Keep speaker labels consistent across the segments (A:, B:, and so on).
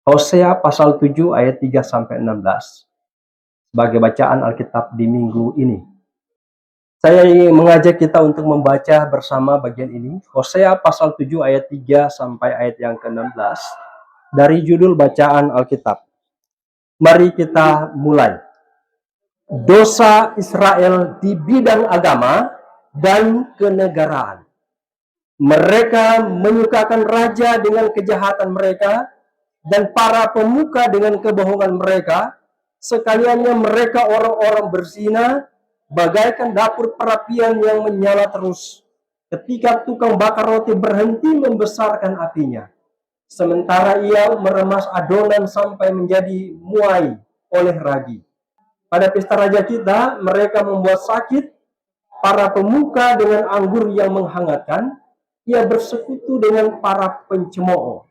A: Hosea pasal 7 ayat 3-16 sebagai bacaan Alkitab di minggu ini. Saya ingin mengajak kita untuk membaca bersama bagian ini, Hosea pasal 7 ayat 3 sampai ayat yang ke-16 dari judul bacaan Alkitab. Mari kita mulai. Dosa Israel di bidang agama dan kenegaraan. Mereka menyukakan raja dengan kejahatan mereka dan para pemuka dengan kebohongan mereka. Sekaliannya mereka orang-orang berzina, bagaikan dapur perapian yang menyala terus, ketika tukang bakar roti berhenti membesarkan apinya. Sementara ia meremas adonan sampai menjadi muai oleh ragi. Pada pesta raja kita, mereka membuat sakit para pemuka dengan anggur yang menghangatkan. Ia bersekutu dengan para pencemooh.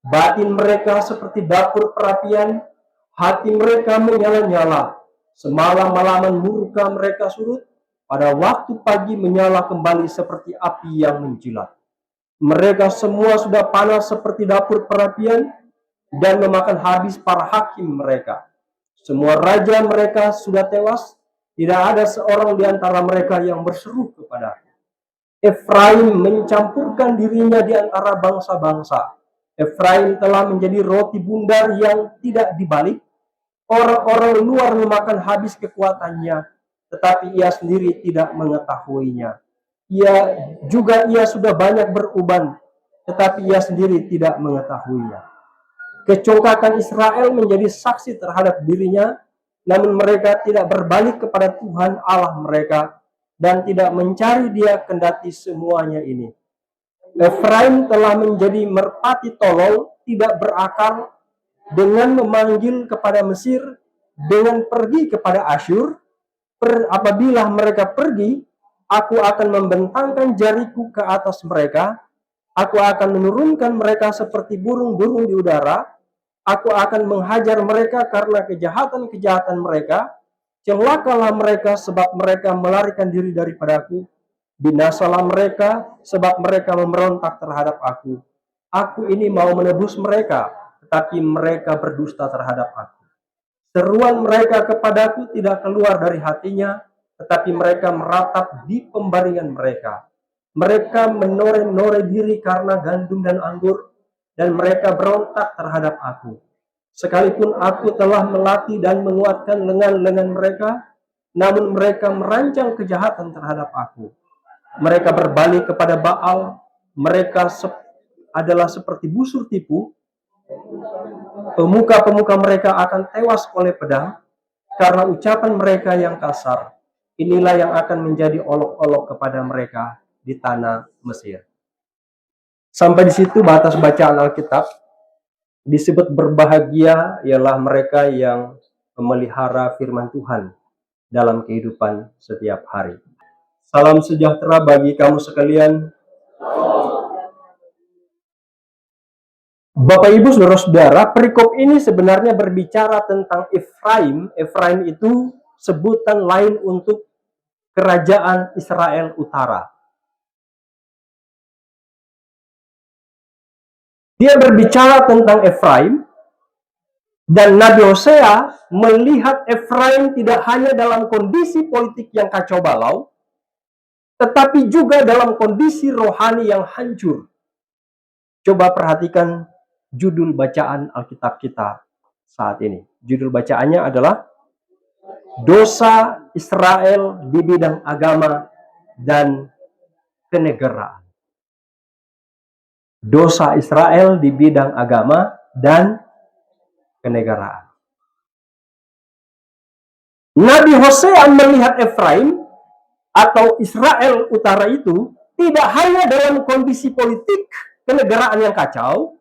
A: Batin mereka seperti dapur perapian, hati mereka menyala-nyala. Semalam-malaman murka mereka surut, pada waktu pagi menyala kembali seperti api yang menjilat. Mereka semua sudah panas seperti dapur perapian dan memakan habis para hakim mereka. Semua raja mereka sudah tewas, tidak ada seorang di antara mereka yang berseru kepada. Efraim mencampurkan dirinya di antara bangsa-bangsa. Efraim telah menjadi roti bundar yang tidak dibalik. Orang-orang luar memakan habis kekuatannya, tetapi ia sendiri tidak mengetahuinya. Ia sudah banyak beruban, tetapi ia sendiri tidak mengetahuinya. Kecongkakan Israel menjadi saksi terhadap dirinya, namun mereka tidak berbalik kepada Tuhan Allah mereka dan tidak mencari Dia kendati semuanya ini. Efraim telah menjadi merpati tolol, tidak berakal, dengan memanggil kepada Mesir, dengan pergi kepada Asyur. Apabila mereka pergi, aku akan membentangkan jariku ke atas mereka. Aku akan menurunkan mereka seperti burung-burung di udara. Aku akan menghajar mereka karena kejahatan-kejahatan mereka. Celakalah mereka sebab mereka melarikan diri daripadaku. Binasalah mereka sebab mereka memberontak terhadap aku. Aku ini mau menebus mereka, tetapi mereka berdusta terhadap aku. Seruan mereka kepadaku tidak keluar dari hatinya, tetapi mereka meratap di pembaringan mereka. Mereka menore-nore diri karena gandum dan anggur, dan mereka berontak terhadap aku. Sekalipun aku telah melatih dan menguatkan lengan-lengan mereka, namun mereka merancang kejahatan terhadap aku. Mereka berbalik kepada Baal, mereka adalah seperti busur tipu. Pemuka-pemuka mereka akan tewas oleh pedang, karena ucapan mereka yang kasar. Inilah yang akan menjadi olok-olok kepada mereka di tanah Mesir. Sampai di situ batas bacaan Alkitab. Disebut berbahagia ialah mereka yang memelihara firman Tuhan dalam kehidupan setiap hari. Salam sejahtera bagi kamu sekalian. Bapak Ibu Saudara-saudara, perikop ini sebenarnya berbicara tentang Efraim. Efraim itu sebutan lain untuk kerajaan Israel Utara. Dia berbicara tentang Efraim, dan Nabi Hosea melihat Efraim tidak hanya dalam kondisi politik yang kacau balau, tetapi juga dalam kondisi rohani yang hancur. Coba perhatikan judul bacaan Alkitab kita saat ini. Judul bacaannya adalah Dosa Israel di bidang agama dan kenegaraan. Dosa Israel di bidang agama dan kenegaraan. Nabi Hosea melihat Efraim atau Israel Utara itu tidak hanya dalam kondisi politik kenegaraan yang kacau,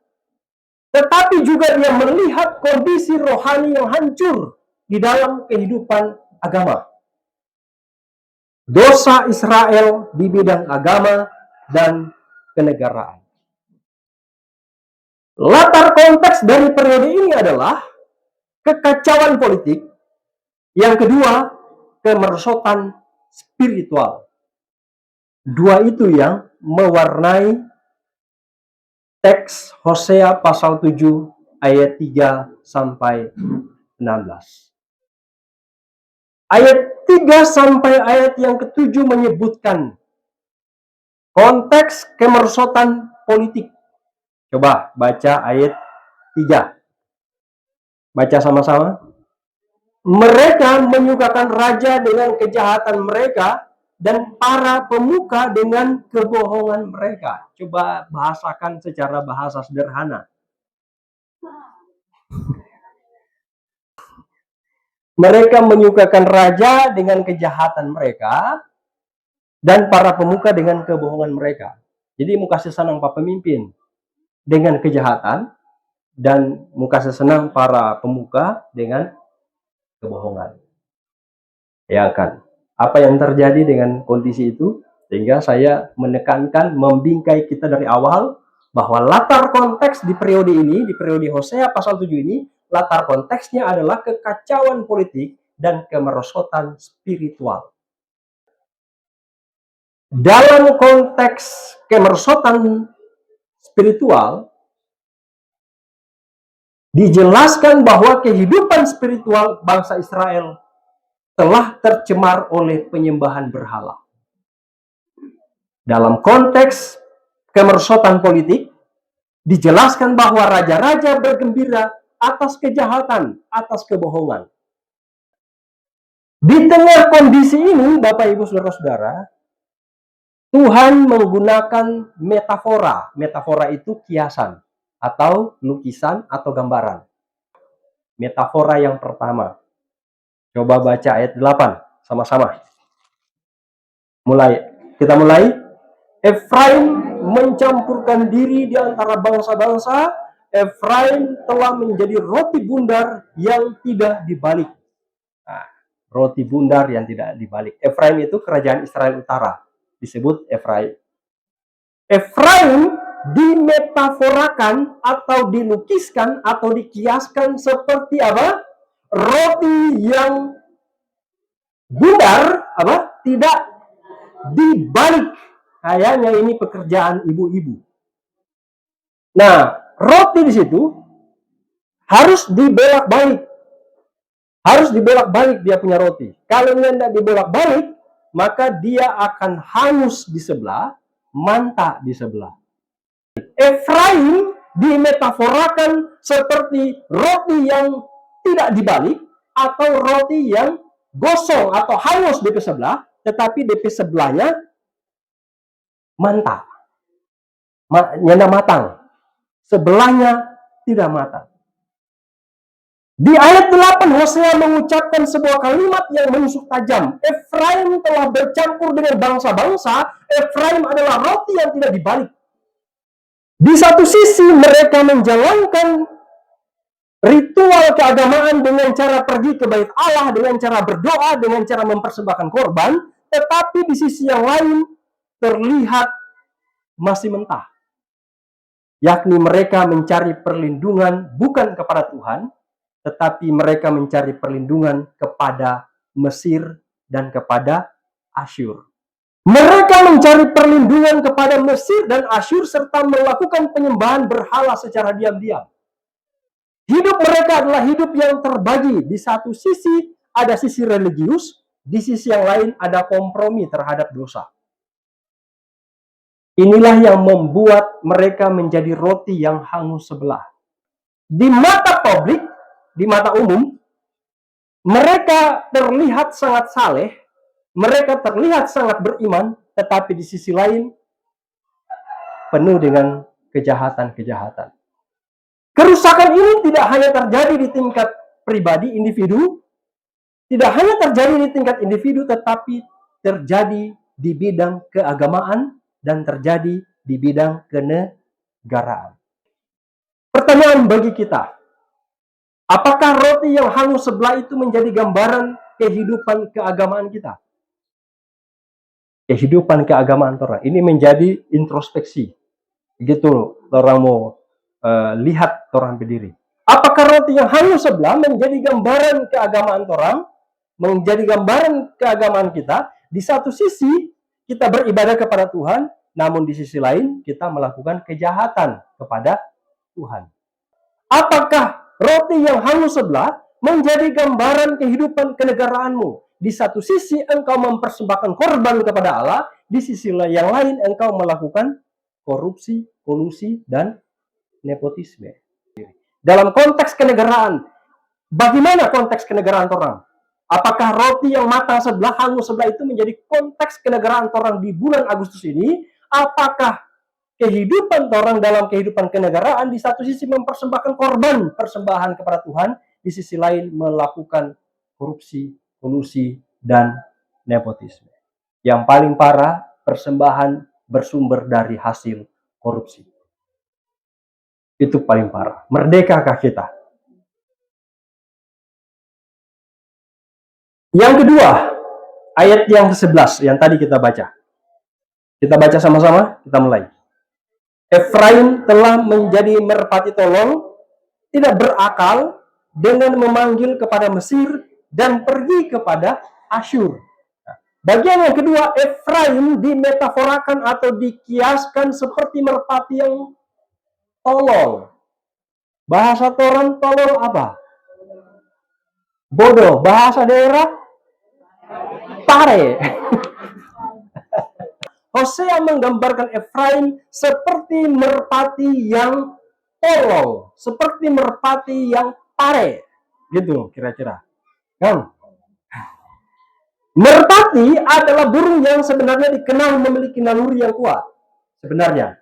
A: tetapi juga dia melihat kondisi rohani yang hancur di dalam kehidupan agama. Dosa Israel di bidang agama dan kenegaraan. Latar konteks dari periode ini adalah kekacauan politik. Yang kedua, kemerosotan spiritual. Dua itu yang mewarnai teks Hosea pasal 7 ayat 3 sampai 16. Ayat 3 sampai ayat yang ke-7 menyebutkan konteks kemerosotan politik. Coba baca ayat 3. Baca sama-sama. Mereka menyukakan raja dengan kejahatan mereka dan para pemuka dengan kebohongan mereka. Coba bahasakan secara bahasa sederhana. Mereka menyukakan raja dengan kejahatan mereka dan para pemuka dengan kebohongan mereka. Jadi muka senang para pemimpin dengan kejahatan dan muka senang para pemuka dengan kebohongan. Ya kan? Apa yang terjadi dengan kondisi itu? Sehingga saya menekankan, membingkai kita dari awal bahwa latar konteks di periode ini, di periode Hosea pasal 7 ini, latar konteksnya adalah kekacauan politik dan kemerosotan spiritual. Dalam konteks kemerosotan spiritual, dijelaskan bahwa kehidupan spiritual bangsa Israel telah tercemar oleh penyembahan berhala. Dalam konteks kemerosotan politik, dijelaskan bahwa raja-raja bergembira atas kejahatan, atas kebohongan. Di tengah kondisi ini, Bapak Ibu Saudara-saudara, Tuhan menggunakan metafora. Metafora itu kiasan, atau lukisan, atau gambaran. Metafora yang pertama. Coba baca ayat 8, sama-sama. Kita mulai. Efraim mencampurkan diri di antara bangsa-bangsa. Efraim telah menjadi roti bundar yang tidak dibalik. Nah, roti bundar yang tidak dibalik. Efraim itu kerajaan Israel Utara. Disebut Efraim. Efraim dimetaforakan atau dilukiskan atau dikiaskan seperti apa? Roti yang bundar, apa? Tidak dibalik. Kayaknya ini pekerjaan ibu-ibu. Nah, roti di situ harus dibelak-balik. Harus dibelak-balik dia punya roti. Kalau tidak dibelak-balik, maka dia akan hangus di sebelah, manta di sebelah. Efraim dimetaforakan seperti roti yang tidak dibalik atau roti yang gosong atau hangus di sebelah, tetapi di sebelahnya mantap, nyana matang, sebelahnya tidak matang. Di ayat 8 Hosea mengucapkan sebuah kalimat yang menusuk tajam. Efraim telah bercampur dengan bangsa-bangsa. Efraim adalah roti yang tidak dibalik. Di satu sisi mereka menjalankan ritual keagamaan dengan cara pergi ke bait Allah, dengan cara berdoa, dengan cara mempersembahkan korban, tetapi di sisi yang lain terlihat masih mentah. Yakni mereka mencari perlindungan bukan kepada Tuhan, tetapi mereka mencari perlindungan kepada Mesir dan kepada Asyur. Mereka mencari perlindungan kepada Mesir dan Asyur serta melakukan penyembahan berhala secara diam-diam. Hidup mereka adalah hidup yang terbagi. Di satu sisi ada sisi religius, di sisi yang lain ada kompromi terhadap dosa. Inilah yang membuat mereka menjadi roti yang hangus sebelah. Di mata publik, di mata umum, mereka terlihat sangat saleh, mereka terlihat sangat beriman, tetapi di sisi lain penuh dengan kejahatan-kejahatan. Kerusakan ini tidak hanya terjadi di tingkat pribadi, individu, tidak hanya terjadi di tingkat individu, tetapi terjadi di bidang keagamaan dan terjadi di bidang kenegaraan. Pertanyaan bagi kita, apakah roti yang hangus sebelah itu menjadi gambaran kehidupan keagamaan kita? Kehidupan keagamaan orang ini menjadi introspeksi. Begitu orang mau lihat orang berdiri. Apakah roti yang hangus sebelah menjadi gambaran keagamaan orang? Menjadi gambaran keagamaan kita? Di satu sisi kita beribadah kepada Tuhan, namun di sisi lain kita melakukan kejahatan kepada Tuhan. Apakah roti yang hangus sebelah menjadi gambaran kehidupan kenegaraanmu? Di satu sisi engkau mempersembahkan korban kepada Allah, di sisi yang lain engkau melakukan korupsi, kolusi, dan nepotisme. Dalam konteks kenegaraan, bagaimana konteks kenegaraan orang? Apakah roti yang matang sebelah, hangus sebelah itu menjadi konteks kenegaraan orang di bulan Agustus ini? Apakah kehidupan orang dalam kehidupan kenegaraan di satu sisi mempersembahkan korban persembahan kepada Tuhan, di sisi lain melakukan korupsi, kolusi, dan nepotisme. Yang paling parah, persembahan bersumber dari hasil korupsi. Itu paling parah. Merdekakah kita? Yang kedua, ayat yang ke-11 yang tadi kita baca. Kita baca sama-sama, kita mulai. Efraim telah menjadi merpati tolol, tidak berakal dengan memanggil kepada Mesir dan pergi kepada Asyur. Bagian yang kedua, Efraim dimetaforakan atau dikiaskan seperti merpati yang tolol. Bahasa Toran tolol apa? Bodoh. Bahasa daerah? Pare. Hosea menggambarkan Efraim seperti merpati yang tolol, seperti merpati yang pare, gitu kira-kira. Kan? Merpati adalah burung yang sebenarnya dikenal memiliki naluri yang kuat, sebenarnya.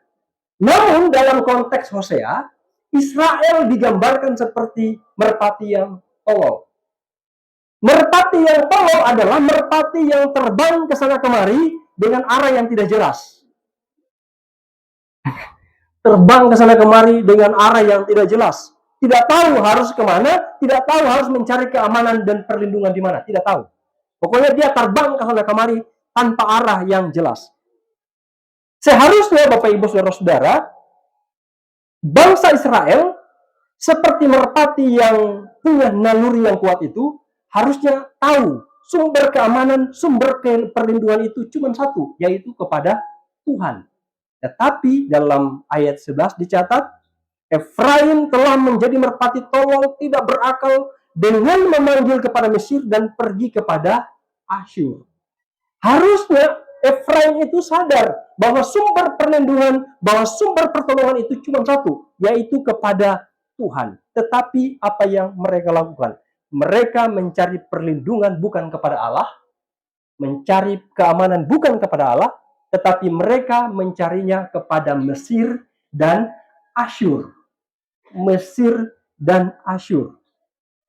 A: Namun dalam konteks Hosea, Israel digambarkan seperti merpati yang tolol. Merpati yang tolol adalah merpati yang terbang ke sana kemari dengan arah yang tidak jelas. Terbang ke sana kemari dengan arah yang tidak jelas. Tidak tahu harus kemana, tidak tahu harus mencari keamanan dan perlindungan di mana, tidak tahu. Pokoknya dia terbang ke sana kemari tanpa arah yang jelas. Seharusnya Bapak Ibu Saudara-saudara, bangsa Israel seperti merpati yang punya naluri yang kuat itu harusnya tahu sumber keamanan, sumber perlindungan itu cuma satu, yaitu kepada Tuhan. Tetapi dalam ayat 11 dicatat, Efraim telah menjadi merpati tolol, tidak berakal dengan memanggil kepada Mesir dan pergi kepada Asyur. Harusnya Efraim itu sadar bahwa sumber perlindungan, bahwa sumber pertolongan itu cuma satu, yaitu kepada Tuhan. Tetapi apa yang mereka lakukan? Mereka mencari perlindungan bukan kepada Allah, mencari keamanan bukan kepada Allah, tetapi mereka mencarinya kepada Mesir dan Asyur. Mesir dan Asyur.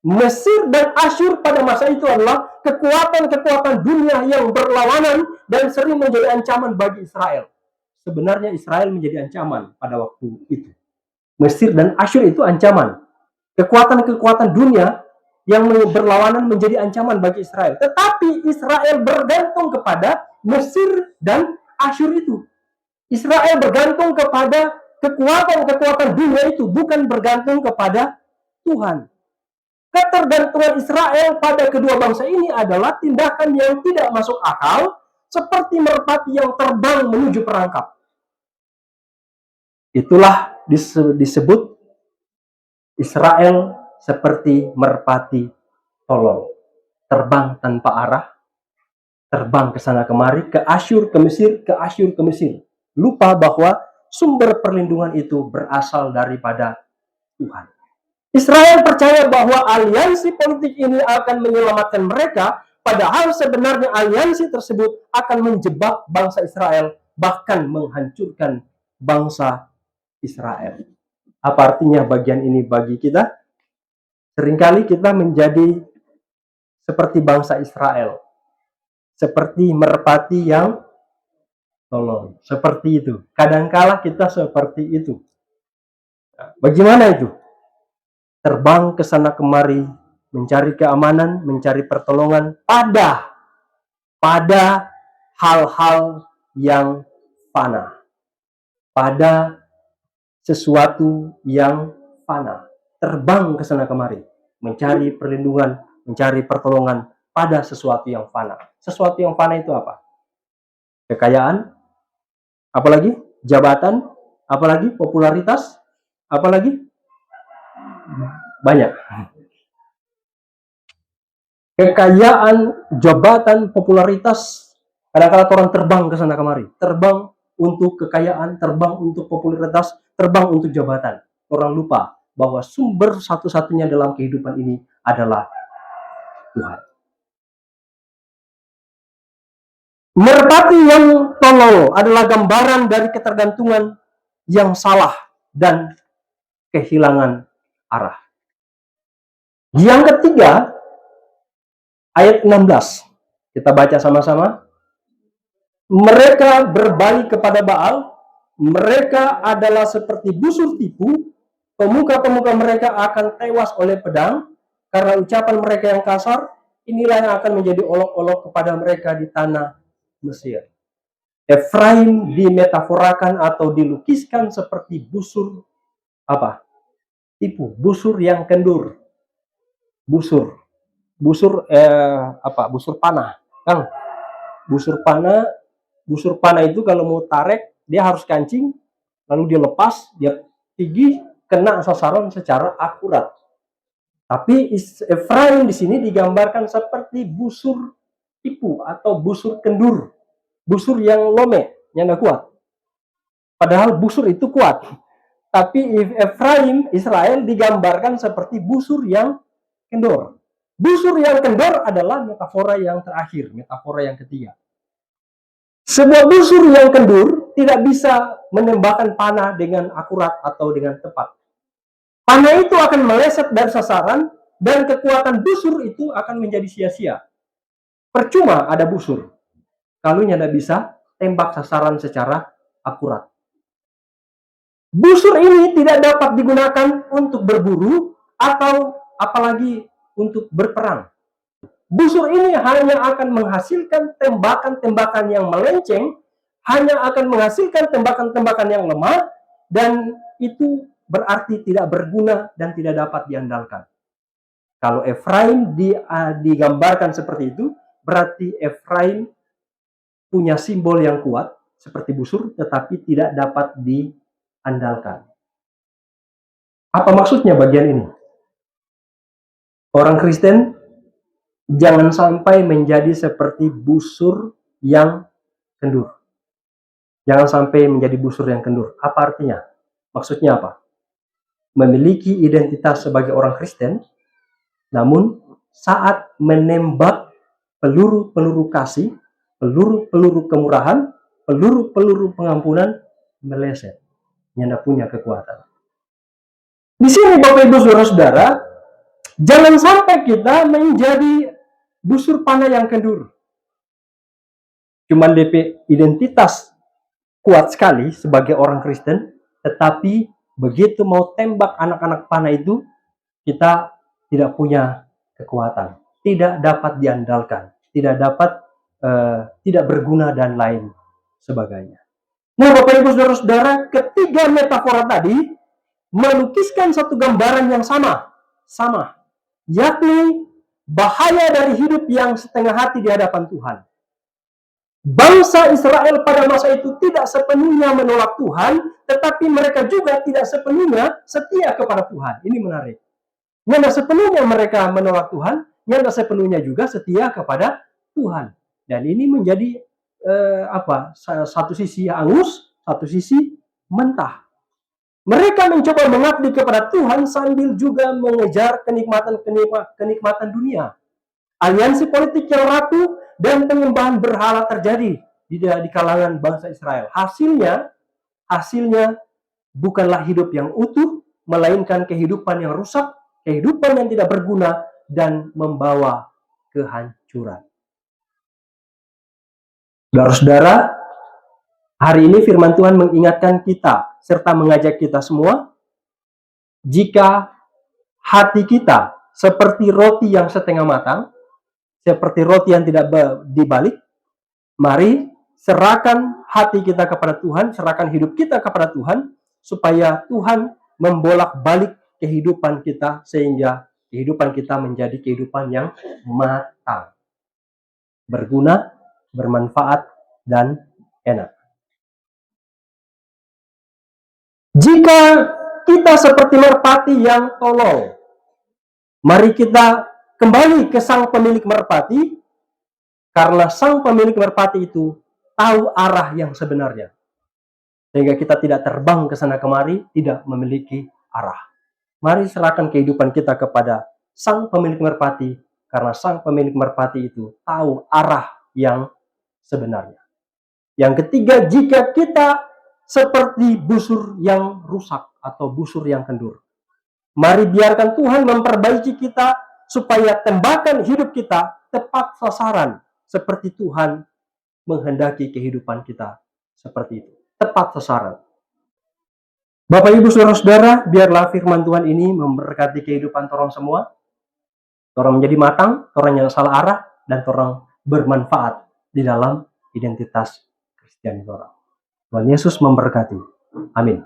A: Mesir dan Asyur pada masa itu adalah kekuatan-kekuatan dunia yang berlawanan dan sering menjadi ancaman bagi Israel. Sebenarnya Israel menjadi ancaman pada waktu itu. Mesir dan Asyur itu ancaman. Kekuatan-kekuatan dunia yang berlawanan menjadi ancaman bagi Israel. Tetapi Israel bergantung kepada Mesir dan Asyur itu. Israel bergantung kepada kekuatan-kekuatan dunia itu, bukan bergantung kepada Tuhan. Ketergantungan Israel pada kedua bangsa ini adalah tindakan yang tidak masuk akal, seperti merpati yang terbang menuju perangkap. Itulah disebut Israel seperti merpati tolol, terbang tanpa arah, terbang ke sana kemari, ke Asyur, ke Mesir, ke Asyur, ke Mesir. Lupa bahwa sumber perlindungan itu berasal daripada Tuhan. Israel percaya bahwa aliansi politik ini akan menyelamatkan mereka, padahal sebenarnya aliansi tersebut akan menjebak bangsa Israel, bahkan menghancurkan bangsa Israel. Apa artinya bagian ini bagi kita? Seringkali kita menjadi seperti bangsa Israel, seperti merpati yang tolol, seperti itu. Kadangkala kita seperti itu. Bagaimana itu? Terbang ke sana kemari, mencari keamanan, mencari pertolongan pada hal-hal yang fana, pada sesuatu yang fana. Terbang ke sana kemari, mencari perlindungan, mencari pertolongan pada sesuatu yang fana. Sesuatu yang fana itu apa? Kekayaan, apalagi jabatan, apalagi popularitas, apalagi banyak. Kekayaan, jabatan, popularitas, kadang-kadang orang terbang ke sana kemari. Terbang untuk kekayaan, terbang untuk popularitas, terbang untuk jabatan. Orang lupa bahwa sumber satu-satunya dalam kehidupan ini adalah Tuhan. Merpati yang tolol adalah gambaran dari ketergantungan yang salah dan kehilangan arah. Yang ketiga, ayat 16. Kita baca sama-sama. Mereka berbalik kepada Baal, mereka adalah seperti busur tipu, pemuka-pemuka mereka akan tewas oleh pedang, karena ucapan mereka yang kasar, inilah yang akan menjadi olok-olok kepada mereka di tanah Mesir. Efraim dimetaforakan atau dilukiskan seperti busur apa? Tipu, busur yang kendur. Busur busur panah. Kang, busur panah itu kalau mau tarik, dia harus kancing, lalu dia lepas, dia tinggi, kena sasaran secara akurat. Tapi Efraim di sini digambarkan seperti busur tipu atau busur kendur. Busur yang lome, yang tidak kuat. Padahal busur itu kuat. Tapi Efraim, Israel digambarkan seperti busur yang kendor. Busur yang kendor adalah metafora yang terakhir, metafora yang ketiga. Sebuah busur yang kendur tidak bisa menembakkan panah dengan akurat atau dengan tepat. Panah itu akan meleset dari sasaran dan kekuatan busur itu akan menjadi sia-sia. Percuma ada busur kalau tidak bisa tembak sasaran secara akurat. Busur ini tidak dapat digunakan untuk berburu atau apalagi untuk berperang. Busur ini hanya akan menghasilkan tembakan-tembakan yang melenceng, hanya akan menghasilkan tembakan-tembakan yang lemah, dan itu berarti tidak berguna dan tidak dapat diandalkan. Kalau Efraim digambarkan seperti itu, berarti Efraim punya simbol yang kuat, seperti busur, tetapi tidak dapat diandalkan. Apa maksudnya bagian ini? Orang Kristen jangan sampai menjadi seperti busur yang kendur. Jangan sampai menjadi busur yang kendur. Apa artinya? Maksudnya apa? Memiliki identitas sebagai orang Kristen, namun saat menembak peluru-peluru kasih, peluru-peluru kemurahan, peluru-peluru pengampunan, meleset. Tidak punya kekuatan. Di sini Bapak Ibu Saudara-saudara, jangan sampai kita menjadi busur panah yang kendur. Cuman DP identitas kuat sekali sebagai orang Kristen, tetapi begitu mau tembak anak-anak panah itu, kita tidak punya kekuatan, tidak dapat diandalkan, tidak berguna dan lain sebagainya. Nah, Bapak Ibu Saudara-saudara, ketiga metafora tadi melukiskan satu gambaran yang sama, yakni bahaya dari hidup yang setengah hati di hadapan Tuhan. Bangsa Israel pada masa itu tidak sepenuhnya menolak Tuhan, tetapi mereka juga tidak sepenuhnya setia kepada Tuhan. Ini menarik. Tidak sepenuhnya mereka menolak Tuhan, tidak sepenuhnya juga setia kepada Tuhan. Dan ini menjadi satu sisi angus, satu sisi mentah. Mereka mencoba mengabdi kepada Tuhan sambil juga mengejar kenikmatan dunia. Aliansi politik yang rapuh dan penyembahan berhala terjadi di kalangan bangsa Israel. Hasilnya bukanlah hidup yang utuh, melainkan kehidupan yang rusak, kehidupan yang tidak berguna, dan membawa kehancuran. Saudara-saudara, hari ini firman Tuhan mengingatkan kita, serta mengajak kita semua, jika hati kita seperti roti yang setengah matang, seperti roti yang tidak dibalik, mari serahkan hati kita kepada Tuhan, serahkan hidup kita kepada Tuhan, supaya Tuhan membolak-balik kehidupan kita, sehingga kehidupan kita menjadi kehidupan yang matang, berguna, bermanfaat, dan enak. Jika kita seperti merpati yang tolol. Mari kita kembali ke sang pemilik merpati, karena sang pemilik merpati itu tahu arah yang sebenarnya. Sehingga kita tidak terbang ke sana kemari, tidak memiliki arah. Mari serahkan kehidupan kita kepada sang pemilik merpati, karena sang pemilik merpati itu tahu arah yang sebenarnya. Yang ketiga, jika kita seperti busur yang rusak atau busur yang kendur, mari biarkan Tuhan memperbaiki kita supaya tembakan hidup kita tepat sasaran, seperti Tuhan menghendaki kehidupan kita seperti itu, tepat sasaran. Bapak Ibu Saudara-saudara, biarlah firman Tuhan ini memberkati kehidupan torang semua. Torang menjadi matang, torang yang salah arah, dan torang bermanfaat di dalam identitas Kristiani torang. Tuhan Yesus memberkati. Amin.